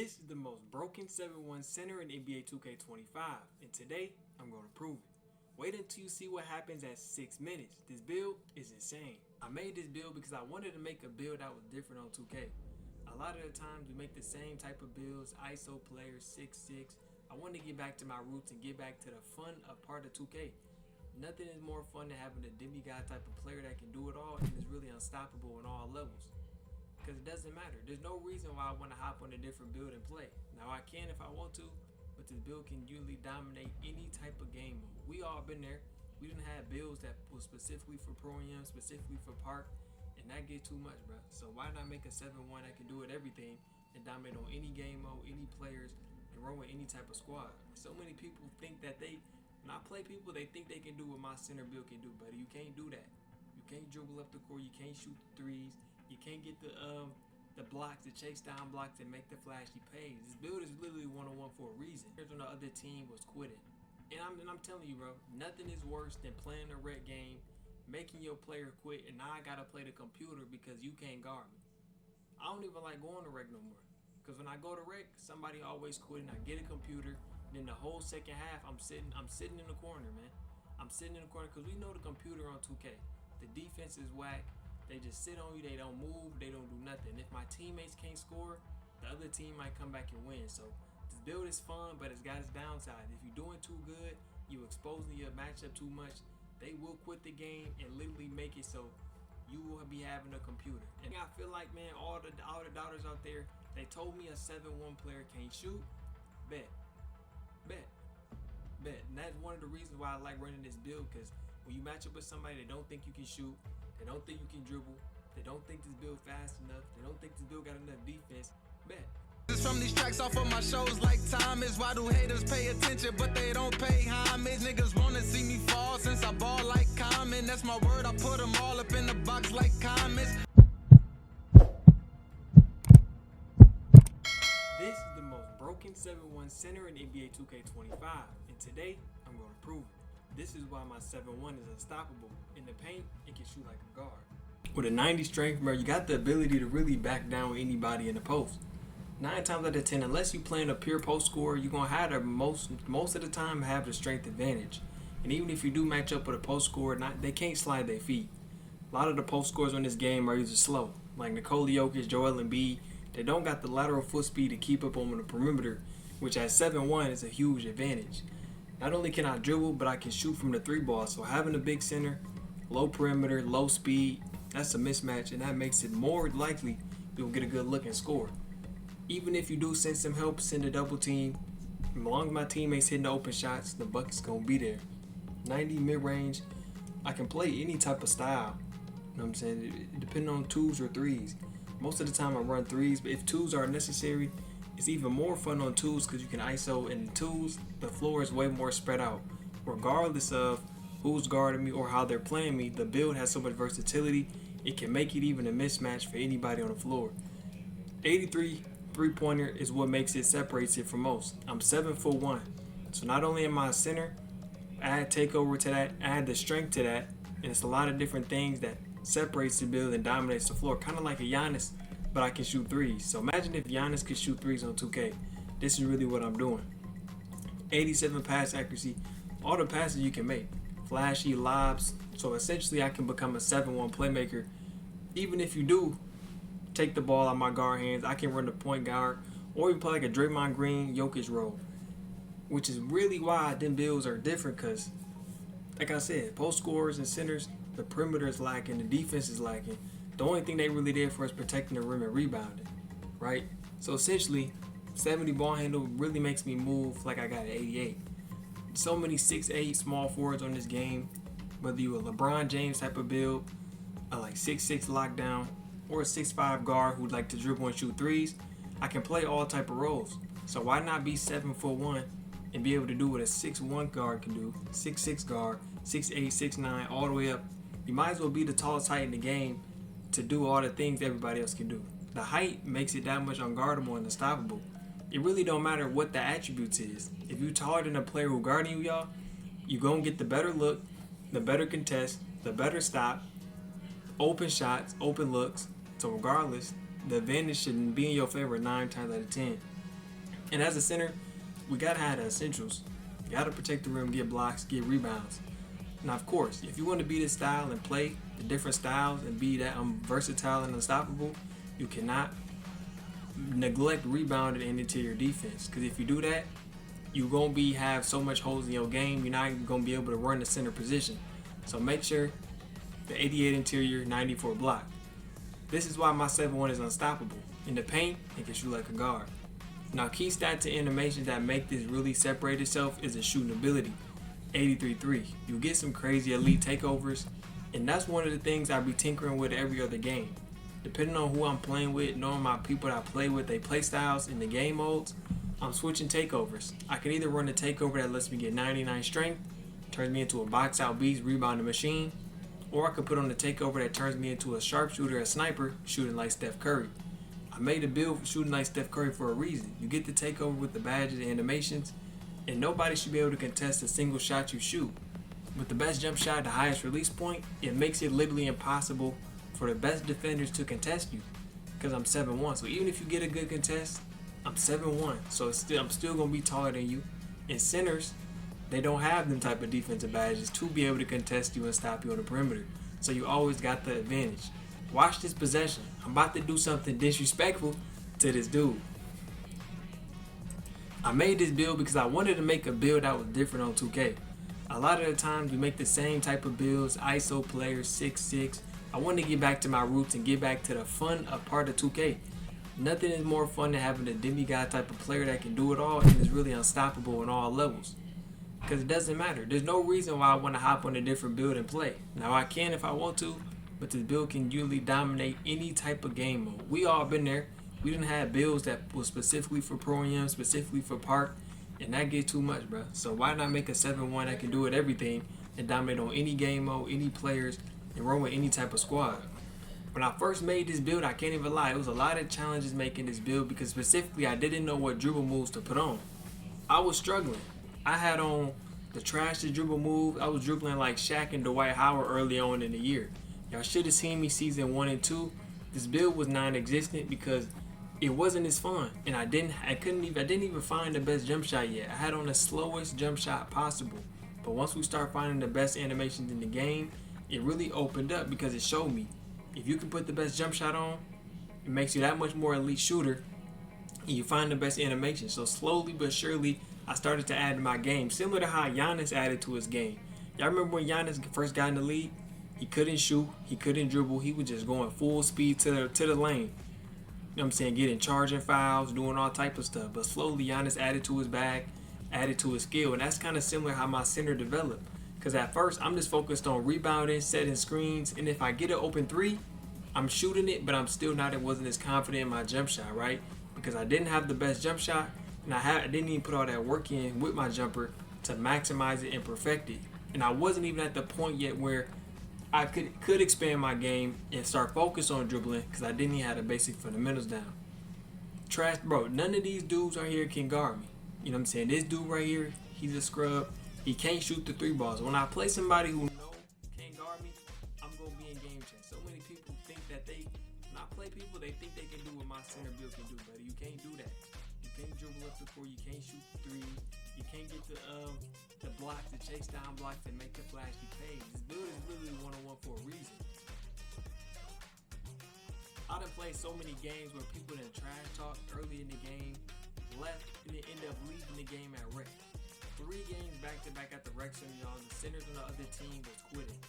This is the most broken 7-1 center in NBA 2K25, and today I'm going to prove it. Wait until you see what happens at 6 minutes. This build is insane. I made this build because I wanted to make a build that was different on 2K. A lot of the times we make the same type of builds, ISO players, 6'6". I want to get back to my roots and get back to the fun of part of 2K. Nothing is more fun than having a demigod type of player that can do it all and is really unstoppable on all levels. Because it doesn't matter. There's no reason why I want to hop on a different build and play. Now I can if I want to, but this build can usually dominate any type of game mode. We all been there. We didn't have builds that was specifically for Pro-Am, specifically for Park, and that gets too much, bro. So why not make a 7-1 that can do it everything and dominate on any game mode, any players, and run with any type of squad? So many people think that when I play people, they think they can do what my center build can do, but you can't do that. You can't dribble up the court, you can't shoot threes, you can't get the blocks, the chase down blocks that make the flashy plays. This build is literally one-on-one for a reason. Here's when the other team was quitting. And I'm telling you, bro, nothing is worse than playing a red game, making your player quit, and now I gotta play the computer because you can't guard me. I don't even like going to rec no more. Because when I go to rec, somebody always quitting. I get a computer, then the whole second half I'm sitting in the corner, man. I'm sitting in the corner because we know the computer on 2K. The defense is whack. They just sit on you, they don't move, they don't do nothing. If my teammates can't score, the other team might come back and win. So this build is fun, but it's got its downside. If you're doing too good, you exposing your matchup too much, they will quit the game and literally make it so you will be having a computer. And I feel like, man, all the doubters out there, they told me a 7-1 player can't shoot. Bet. And that's one of the reasons why I like running this build, because when you match up with somebody that don't think you can shoot, they don't think you can dribble, they don't think this build fast enough, they don't think this build got enough defense, bet. From these tracks off of my shows like time is why do haters pay attention but they don't pay homage. Niggas wanna see me fall since I ball like Common. That's my word, I put them all up in the box like comments. This is the most broken 7-1 center in NBA 2K25, and today I'm going to prove it. This is why my 7-1 is unstoppable. In the paint, it can shoot like a guard. With a 90 strength, bro, you got the ability to really back down with anybody in the post. 9 times out of 10, unless you playing a pure post scorer, you're going to have the most of the time have the strength advantage. And even if you do match up with a post scorer, they can't slide their feet. A lot of the post scorers on this game are either slow, like Nikola Jokic, Joel Embiid. They don't got the lateral foot speed to keep up on the perimeter, which at 7-1 is a huge advantage. Not only can I dribble, but I can shoot from the 3-ball. So having a big center, low perimeter, low speed, that's a mismatch, and that makes it more likely you'll get a good look and score. Even if you do send some help, send a double team, as long as my teammates hitting the open shots, the bucket's gonna be there. 90 mid-range, I can play any type of style. You know what I'm saying? Depending on 2s or 3s. Most of the time I run 3s, but if 2s are necessary, it's even more fun on 2s because you can ISO, and 2s, the floor is way more spread out. Regardless of who's guarding me or how they're playing me, the build has so much versatility, it can make it even a mismatch for anybody on the floor. 83 3-pointer is what separates it from most. I'm 7'1", so not only am I a center, add takeover to that, add the strength to that, and it's a lot of different things that separates the build and dominates the floor, kind of like a Giannis, but I can shoot 3s. So imagine if Giannis could shoot 3s on 2K. This is really what I'm doing. 87 pass accuracy, all the passes you can make, flashy lobs. So essentially I can become a 7-1 playmaker. Even if you do take the ball out of my guard hands, I can run the point guard, or even play like a Draymond Green, Jokic role, which is really why them builds are different, because like I said, post scorers and centers, the perimeter is lacking, the defense is lacking. The only thing they really there for is protecting the rim and rebounding, right? So essentially, 70 ball handle really makes me move like I got an 88. So many 6'8" small forwards on this game, whether you a LeBron James type of build, a like 6'6" lockdown, or a 6'5" guard who'd like to dribble and shoot 3s, I can play all type of roles. So why not be 7'1" and be able to do what a 6'1" guard can do, 6'6" guard, 6'8", 6'9", all the way up. You might as well be the tallest height in the game to do all the things everybody else can do. The height makes it that much unguardable and unstoppable. It really don't matter what the attributes is. If you taller than a player who guarding you, y'all, you gonna get the better look, the better contest, the better stop, open shots, open looks. So regardless, the advantage shouldn't be in your favor 9 times out of 10. And as a center, we gotta have the essentials. You gotta protect the rim, get blocks, get rebounds. Now, of course, if you want to be this style and play the different styles and be that versatile and unstoppable, you cannot neglect rebounding and interior defense. Because if you do that, you're gonna have so much holes in your game, you're not gonna be able to run the center position. So make sure the 88 interior, 94 block. This is why my 7-1 is unstoppable. In the paint, it can shoot like a guard. Now, key stat to animations that make this really separate itself is the shooting ability. 83-3. You'll get some crazy elite takeovers, and that's one of the things I be tinkering with every other game. Depending on who I'm playing with, knowing my people that I play with, they play styles in the game modes, I'm switching takeovers. I can either run a takeover that lets me get 99 strength, turns me into a box out beast, rebounding machine, or I could put on the takeover that turns me into a sharpshooter, a sniper, shooting like Steph Curry. I made a build for shooting like Steph Curry for a reason. You get the takeover with the badges and animations, and nobody should be able to contest a single shot you shoot. With the best jump shot, the highest release point, it makes it literally impossible for the best defenders to contest you, because I'm 7-1. So even if you get a good contest, I'm 7-1. So I'm still going to be taller than you. And centers, they don't have them type of defensive badges to be able to contest you and stop you on the perimeter. So you always got the advantage. Watch this possession. I'm about to do something disrespectful to this dude. I made this build because I wanted to make a build that was different on 2K. A lot of the times we make the same type of builds, ISO players, 6'6". I want to get back to my roots and get back to the fun of part of 2K. Nothing is more fun than having a demigod type of player that can do it all and is really unstoppable on all levels. Because it doesn't matter. There's no reason why I want to hop on a different build and play. Now I can if I want to, but this build can usually dominate any type of game mode. We all been there. We didn't have builds that was specifically for Pro-Am, specifically for Park, and that gets too much, bro. So why not make a 7-1 that can do it everything and dominate on any game mode, any players, and run with any type of squad? When I first made this build, I can't even lie, it was a lot of challenges making this build because specifically I didn't know what dribble moves to put on. I was struggling. I had on the trash to dribble move. I was dribbling like Shaq and Dwight Howard early on in the year. Y'all should have seen me season 1 and 2. This build was non-existent because it wasn't as fun, and I didn't even find the best jump shot yet. I had on the slowest jump shot possible. But once we start finding the best animations in the game, it really opened up because it showed me if you can put the best jump shot on, it makes you that much more elite shooter, and you find the best animation. So slowly but surely, I started to add to my game, similar to how Giannis added to his game. Y'all remember when Giannis first got in the league? He couldn't shoot, he couldn't dribble, he was just going full speed to the lane. You know what I'm saying? Getting charging fouls, doing all type of stuff. But slowly, Giannis added to his bag, added to his skill. And that's kind of similar how my center developed. Because at first, I'm just focused on rebounding, setting screens. And if I get an open three, I'm shooting it, but I'm still not. It wasn't as confident in my jump shot, right? Because I didn't have the best jump shot. And I didn't even put all that work in with my jumper to maximize it and perfect it. And I wasn't even at the point yet where I could expand my game and start focus on dribbling because I didn't even have the basic fundamentals down. Trash, bro, none of these dudes right here can guard me. You know what I'm saying? This dude right here, he's a scrub. He can't shoot the 3 balls. When I play somebody who can't guard me, I'm going to be in game chat. So many people think that when I play people, they think they can do what my center build can do, buddy. You can't do that. You can't dribble up the 4. You can't shoot the 3. You can't get the blocks, the chase down blocks that make the flashy plays. This build is literally 1-on-1 for a reason. I done played so many games where people done trash talk early in the game, left, and then end up leaving the game at rec. 3 games back to back at the rec center, y'all. The centers on the other team was quitting.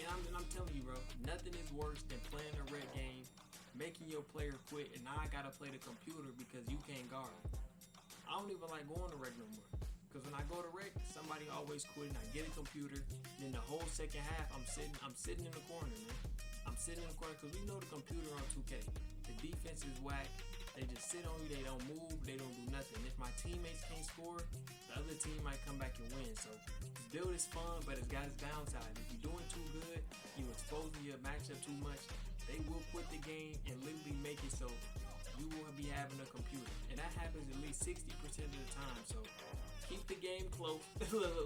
And I'm telling you, bro, nothing is worse than playing a rec game, making your player quit, and now I gotta play the computer because you can't guard. I don't even like going to rec no more. Because when I go to rec, somebody always quitting. I get a computer, then the whole second half, I'm sitting in the corner, man. I'm sitting in the corner because we know the computer on 2K. The defense is whack. They just sit on you. They don't move. They don't do nothing. If my teammates can't score, the other team might come back and win. So this build is fun, but it's got its downside. If you're doing too good, you're exposing your matchup too much, they will quit the game and literally make it so you will be having a computer. And that happens at least 60% of the time. So keep the game close.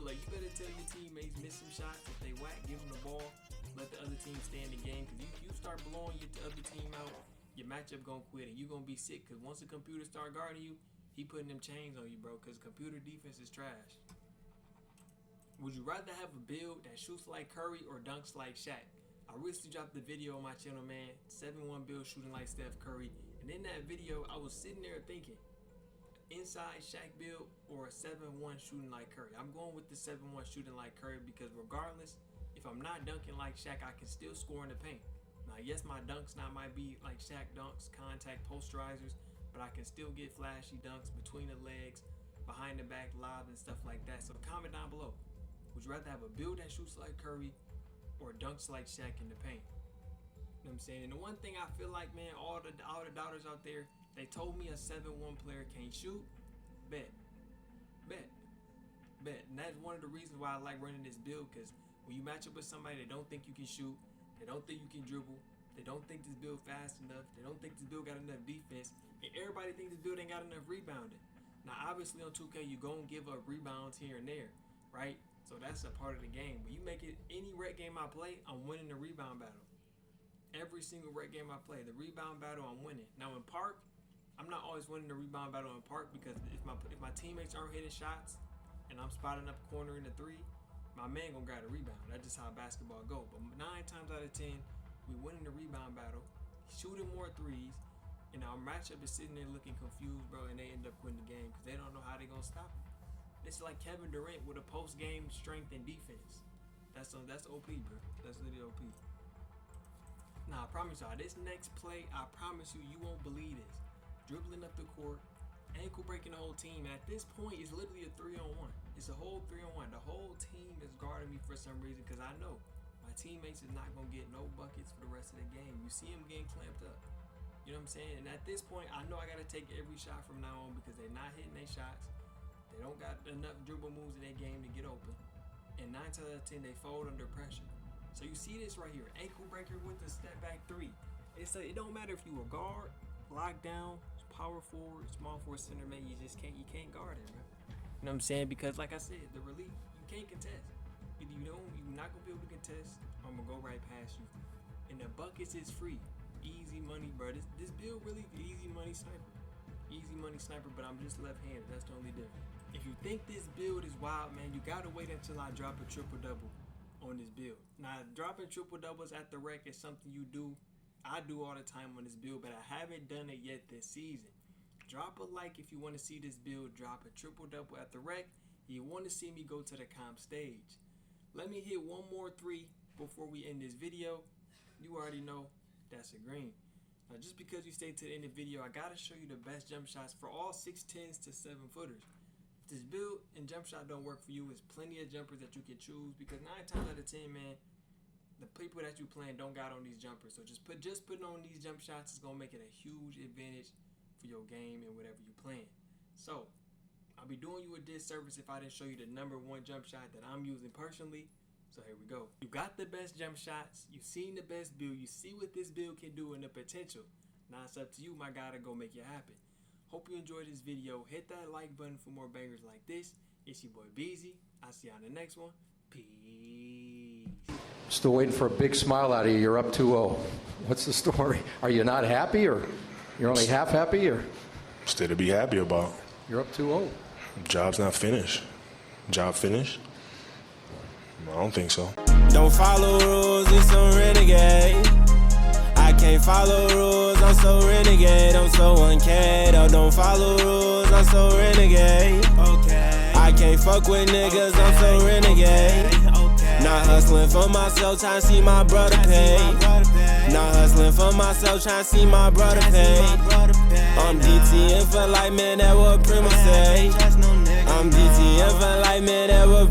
Like, you better tell your teammates, miss some shots. If they whack, give them the ball. Let the other team stay in the game. Because if you start blowing your other team out, your matchup gonna quit and you gonna be sick. Because once the computer start guarding you, he putting them chains on you, bro, because computer defense is trash. Would you rather have a build that shoots like Curry or dunks like Shaq? I recently dropped the video on my channel, man, 7-1 build shooting like Steph Curry. And in that video, I was sitting there thinking, inside Shaq build or a 7-1 shooting like Curry? I'm going with the 7-1 shooting like Curry because regardless, if I'm not dunking like Shaq, I can still score in the paint. Now, yes, my dunks might be like Shaq dunks, contact posterizers, but I can still get flashy dunks between the legs, behind the back, lob, and stuff like that. So comment down below. Would you rather have a build that shoots like Curry or dunks like Shaq in the paint? You know what I'm saying? And the one thing I feel like, man, all the doubters out there, they told me a 7-1 player can't shoot. Bet. And that's one of the reasons why I like running this build, because when you match up with somebody that don't think you can shoot, they don't think you can dribble, they don't think this build fast enough, they don't think this build got enough defense, and everybody thinks this build ain't got enough rebounding. Now, obviously on 2K, you gonna give up rebounds here and there, right? So that's a part of the game. When you make it any rec game I play, I'm winning the rebound battle. Every single rec game I play, the rebound battle, I'm winning. Now in park, I'm not always winning the rebound battle in park because if my teammates aren't hitting shots and I'm spotting up a corner in the 3, my man gonna grab the rebound. That's just how basketball go. But 9 times out of 10, we winning the rebound battle, shooting more 3s, and our matchup is sitting there looking confused, bro, and they end up winning the game because they don't know how they gonna stop it. It's like Kevin Durant with a post-game strength and defense. That's OP, bro. That's literally OP. Now, I promise y'all, this next play, I promise you, you won't believe this. Dribbling up the court, ankle breaking the whole team. And at this point, it's literally a 3-on-1. It's a whole 3-on-1. The whole team is guarding me for some reason because I know my teammates is not going to get no buckets for the rest of the game. You see them getting clamped up. You know what I'm saying? And at this point, I know I got to take every shot from now on because they're not hitting their shots. They don't got enough dribble moves in their game to get open. And 9 times out of 10, they fold under pressure. So you see this right here, ankle breaker with the step back 3. It don't matter if you a guard, lockdown, power forward, small forward, center, man, you can't guard it, bro. You know what I'm saying? Because like I said, the relief, you can't contest. Either you're not gonna be able to contest, or I'm gonna go right past you. And the buckets is free, easy money, bro. This build really easy money sniper. Easy money sniper, but I'm just left-handed. That's the only difference. If you think this build is wild, man, you gotta wait until I drop a triple-double on this build. Now, dropping triple-doubles at the rec is something I do all the time on this build, but I haven't done it yet this season. Drop a like if you want to see this build. Drop a triple-double at the rec. You want to see me go to the comp stage. Let me hit one more 3 before we end this video. You already know that's a green. Now, just because you stay to the end of the video, I gotta show you the best jump shots for all 6'10s to 7-footers. If this build and jump shot don't work for you, there's plenty of jumpers that you can choose because 9 times out of 10, man, the people that you playing don't got on these jumpers. So just putting on these jump shots is gonna make it a huge advantage for your game and whatever you playing. So I'll be doing you a disservice if I didn't show you the #1 jump shot that I'm using personally. So here we go. You got the best jump shots. You've seen the best build. You see what this build can do and the potential. Now it's up to you, my guy, to go make it happen. Hope you enjoyed this video. Hit that like button for more bangers like this. It's your boy Beezy. I'll see you on the next one. Peace. Still waiting for a big smile out of you. You're up 2-0. What's the story? Are you not happy, or you're only half happy, or? Still to be happy about. You're up 2-0. Job's not finished. Job finished? I don't think so. Don't follow rules, it's some renegade. I can't follow rules, I'm so renegade. I'm so uncared. Oh, don't follow rules, I'm so renegade. Okay. I can't fuck with niggas, I'm so renegade. Not hustling for myself, trying to see my brother pay. Not hustling for myself, trying to see my brother pay. I'm DTN for like, man, that what Prima say. I'm DTN for like, man, that what